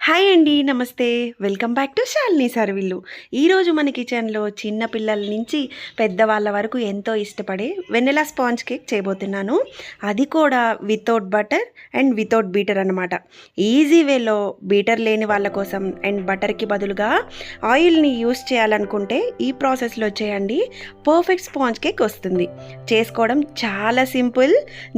Hi అండి, నమస్తే. Welcome back to Shalini సర్విల్లు. ఈరోజు మన కిచెన్లో చిన్న పిల్లల నుంచి పెద్దవాళ్ళ వరకు ఎంతో ఇష్టపడే వెనిలా స్పాంజ్ కేక్ చేయబోతున్నాను. అది కూడా without butter and without beater అనమాట. ఈజీ వేలో బీటర్ లేని వాళ్ళ కోసం అండ్ బటర్కి బదులుగా ఆయిల్ని యూస్ చేయాలనుకుంటే ఈ ప్రాసెస్లో చేయండి. పర్ఫెక్ట్ స్పాంజ్ కేక్ వస్తుంది. చేసుకోవడం చాలా సింపుల్.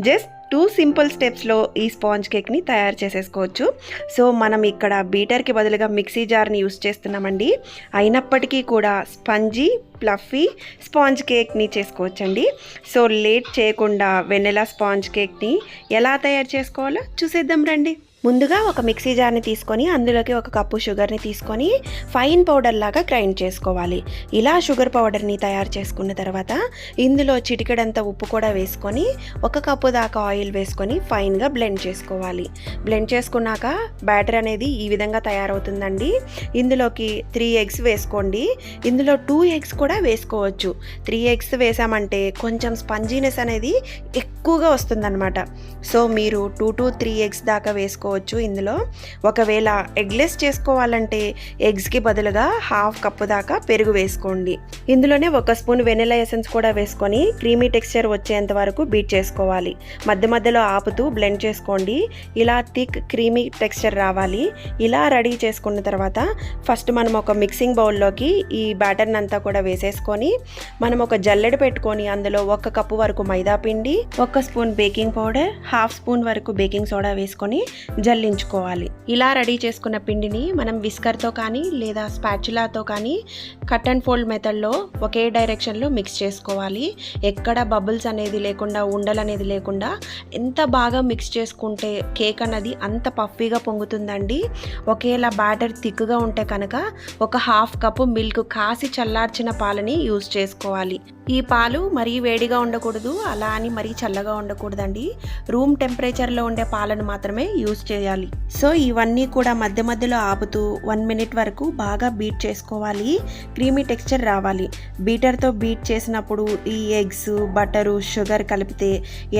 జస్ట్ 2 సింపుల్ స్టెప్స్లో ఈ స్పాంజ్ కేక్ని తయారు చేసేసుకోవచ్చు. సో మనం ఇక్కడ బీటర్కి బదులుగా మిక్సీ జార్ని యూస్ చేస్తున్నామండి. అయినప్పటికీ కూడా స్పంజీ ఫ్లఫీ స్పాంజ్ కేక్ని చేసుకోవచ్చండి. సో లేట్ చేయకుండా వెనిలా స్పాంజ్ కేక్ని ఎలా తయారు చేసుకోవాలో చూసేద్దాం రండి. ముందుగా ఒక మిక్సీ జార్ని తీసుకొని అందులోకి 1 కప్పు షుగర్ని తీసుకొని ఫైన్ పౌడర్ లాగా గ్రైండ్ చేసుకోవాలి. ఇలా షుగర్ పౌడర్ని తయారు చేసుకున్న తర్వాత ఇందులో చిటికెడంత ఉప్పు కూడా వేసుకొని 1 కప్పు దాకా ఆయిల్ వేసుకొని ఫైన్గా బ్లెండ్ చేసుకోవాలి. బ్లెండ్ చేసుకున్నాక బ్యాటర్ అనేది ఈ విధంగా తయారవుతుందండి. ఇందులోకి 3 ఎగ్స్ వేసుకోండి. ఇందులో 2 ఎగ్స్ కూడా వేసుకోవచ్చు. 3 ఎగ్స్ వేసామంటే కొంచెం స్పంజీనెస్ అనేది ఎక్కువగా వస్తుందన్నమాట. సో మీరు 2 to 3 ఎగ్స్ దాకా వేసుకోవచ్చు. ఇందులో ఒకవేళ ఎగ్లెస్ చేసుకోవాలంటే ఎగ్స్కి బదులుగా 1/2 కప్పు దాకా పెరుగు వేసుకోండి. ఇందులోనే 1 స్పూన్ వెనిలా ఎసెన్స్ కూడా వేసుకొని క్రీమీ టెక్స్చర్ వచ్చేంత వరకు బీట్ చేసుకోవాలి. మధ్య మధ్యలో ఆపుతూ బ్లెండ్ చేసుకోండి. ఇలా థిక్ క్రీమీ టెక్స్చర్ రావాలి. ఇలా రెడీ చేసుకున్న తర్వాత ఫస్ట్ మనం ఒక మిక్సింగ్ బౌల్లోకి ఈ బ్యాటర్ని అంతా కూడా వేసేసుకొని మనం ఒక జల్లెడ పెట్టుకొని అందులో 1 కప్పు వరకు మైదా పిండి, 1 స్పూన్ బేకింగ్ పౌడర్, 1/2 స్పూన్ వరకు బేకింగ్ సోడా వేసుకొని జల్లించుకోవాలి. ఇలా రెడీ చేసుకున్న పిండిని మనం విస్కర్తో కానీ లేదా స్పాచులాతో కానీ కట్ అండ్ ఫోల్డ్ మెథడ్లో ఒకే డైరెక్షన్లో మిక్స్ చేసుకోవాలి. ఎక్కడ బబుల్స్ అనేది లేకుండా, ఉండలు అనేది లేకుండా ఎంత బాగా మిక్స్ చేసుకుంటే కేక్ అన్నది అంత పఫీగా పొంగుతుందండి. ఒకేలా బ్యాటర్ థిక్గా ఉంటే కనుక 1/2 కప్పు మిల్క్ కాసి చల్లార్చిన పాలని యూజ్ చేసుకోవాలి. ఈ పాలు మరీ వేడిగా ఉండకూడదు, అలా అని మరీ చల్లగా ఉండకూడదండి. రూమ్ టెంపరేచర్లో ఉండే పాలను మాత్రమే యూజ్ చేయాలి. సో ఇవన్నీ కూడా మధ్య మధ్యలో ఆపుతూ 1 మినిట్ వరకు బాగా బీట్ చేసుకోవాలి. క్రీమీ టెక్స్చర్ రావాలి. బీటర్తో బీట్ చేసినప్పుడు ఈ ఎగ్స్, బటరు, షుగర్ కలిపితే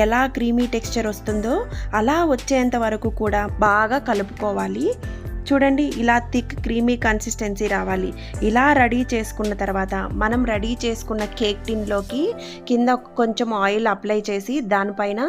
ఎలా క్రీమీ టెక్స్చర్ వస్తుందో అలా వచ్చేంత వరకు కూడా బాగా కలుపుకోవాలి. చూడండి, ఇలా థిక్ క్రీమీ కన్సిస్టెన్సీ రావాలి. ఇలా రెడీ చేసుకున్న తర్వాత మనం రెడీ చేసుకున్న కేక్ టిన్లోకి కింద కొంచెం ఆయిల్ అప్లై చేసి దానిపైన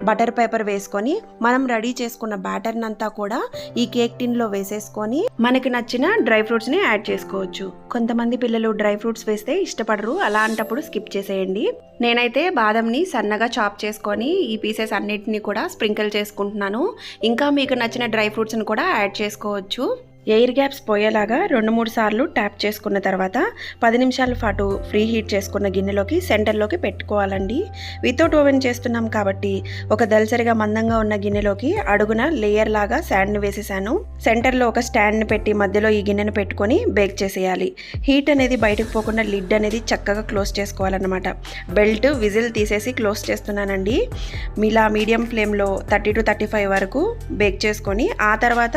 బటర్ పేపర్ వేసుకొని మనం రెడీ చేసుకున్న బ్యాటర్ని అంతా కూడా ఈ కేక్ టిన్లో వేసేసుకొని మనకి నచ్చిన డ్రై ఫ్రూట్స్ని యాడ్ చేసుకోవచ్చు. కొంతమంది పిల్లలు డ్రై ఫ్రూట్స్ వేస్తే ఇష్టపడరు, అలాంటప్పుడు స్కిప్ చేసేయండి. నేనైతే బాదంని సన్నగా చాప్ చేసుకొని ఈ పీసెస్ అన్నిటిని కూడా స్ప్రింకిల్ చేసుకుంటున్నాను. ఇంకా మీకు నచ్చిన డ్రై ఫ్రూట్స్ని కూడా యాడ్ చేసుకోవచ్చు. ఎయిర్ గ్యాప్స్ పోయేలాగా 2-3 సార్లు ట్యాప్ చేసుకున్న తర్వాత 10 నిమిషాల పాటు ఫ్రీ హీట్ చేసుకున్న గిన్నెలోకి సెంటర్లోకి పెట్టుకోవాలండి. వితౌట్ ఓవెన్ చేస్తున్నాం కాబట్టి ఒక దలసరిగా మందంగా ఉన్న గిన్నెలోకి అడుగున లేయర్ లాగా శాండ్ని వేసేసాను. సెంటర్లో ఒక స్టాండ్ని పెట్టి మధ్యలో ఈ గిన్నెను పెట్టుకొని బేక్ చేసేయాలి. హీట్ అనేది బయటకు పోకుండా లిడ్ అనేది చక్కగా క్లోజ్ చేసుకోవాలన్నమాట. బెల్ట్ విజిల్ తీసేసి క్లోజ్ చేస్తున్నానండి. ఇలా మీడియం ఫ్లేమ్లో 30 to 35 వరకు బేక్ చేసుకొని ఆ తర్వాత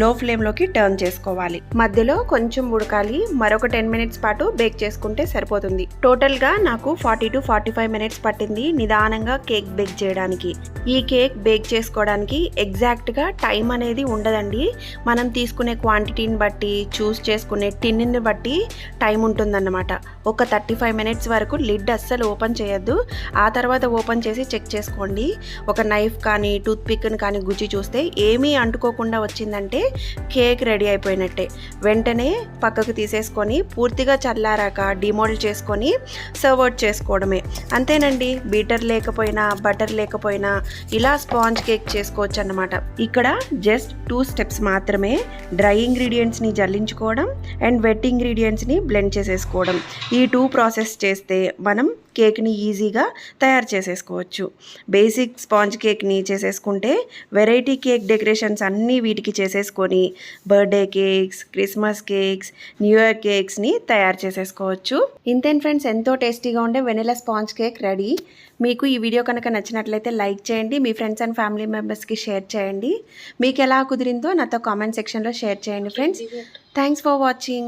లో ఫ్లేమ్లోకి టర్న్ చేసుకోవాలి. మధ్యలో కొంచెం ఉడకాలి. మరొక 10 మినిట్స్ పాటు బేక్ చేసుకుంటే సరిపోతుంది. టోటల్ గా నాకు 40 to 45 మినిట్స్ పట్టింది నిదానంగా కేక్ బేక్ చేయడానికి. ఈ కేక్ బేక్ చేసుకోవడానికి ఎగ్జాక్ట్ గా టైం అనేది ఉండదండి. మనం తీసుకునే క్వాంటిటీని బట్టి, చూస్ చేసుకునే టిన్ని బట్టి టైం ఉంటుందన్నమాట. ఒక 35 మినిట్స్ వరకు లిడ్ అస్సలు ఓపెన్ చేయొద్దు. ఆ తర్వాత ఓపెన్ చేసి చెక్ చేసుకోండి. ఒక నైఫ్ కానీ టూత్ పిక్ని కానీ గుచ్చి చూస్తే ఏమీ అంటుకోకుండా వచ్చిందంటే కేక్ రెడీ అయిపోయినట్టే. వెంటనే పక్కకు తీసేసుకొని పూర్తిగా చల్లారాక డిమోల్డ్ చేసుకొని సర్వ్ అవుట్ చేసుకోవడమే. అంతేనండి. బీటర్ లేకపోయినా, బటర్ లేకపోయినా ఇలా స్పాంజ్ కేక్ చేసుకోవచ్చు అన్నమాట. ఇక్కడ జస్ట్ 2 స్టెప్స్ మాత్రమే. డ్రై ఇంగ్రీడియంట్స్ని జల్లించుకోవడం అండ్ వెట్ ఇంగ్రీడియంట్స్ని బ్లెండ్ చేసేసుకోవడం. ఈ 2 ప్రాసెస్ చేస్తే మనం కేక్ని ఈజీగా తయారు చేసేసుకోవచ్చు. బేసిక్ స్పాంజ్ కేక్ని చేసేసుకుంటే వెరైటీ కేక్ డెకరేషన్స్ అన్నీ వీటికి చేసేసుకొని birthday cakes, Christmas cakes, New Year కేక్స్ని తయారు చేసేసుకోవచ్చు. ఇంతేన్ ఫ్రెండ్స్, ఎంతో టేస్టీగా ఉండే వెనిలా స్పాంజ్ కేక్ రెడీ. మీకు ఈ వీడియో కనుక నచ్చినట్లయితే లైక్ చేయండి. మీ ఫ్రెండ్స్ అండ్ ఫ్యామిలీ మెంబర్స్కి షేర్ చేయండి. మీకు ఎలా కుదిరిందో నాతో కామెంట్ సెక్షన్లో షేర్ చేయండి ఫ్రెండ్స్. Thanks for watching.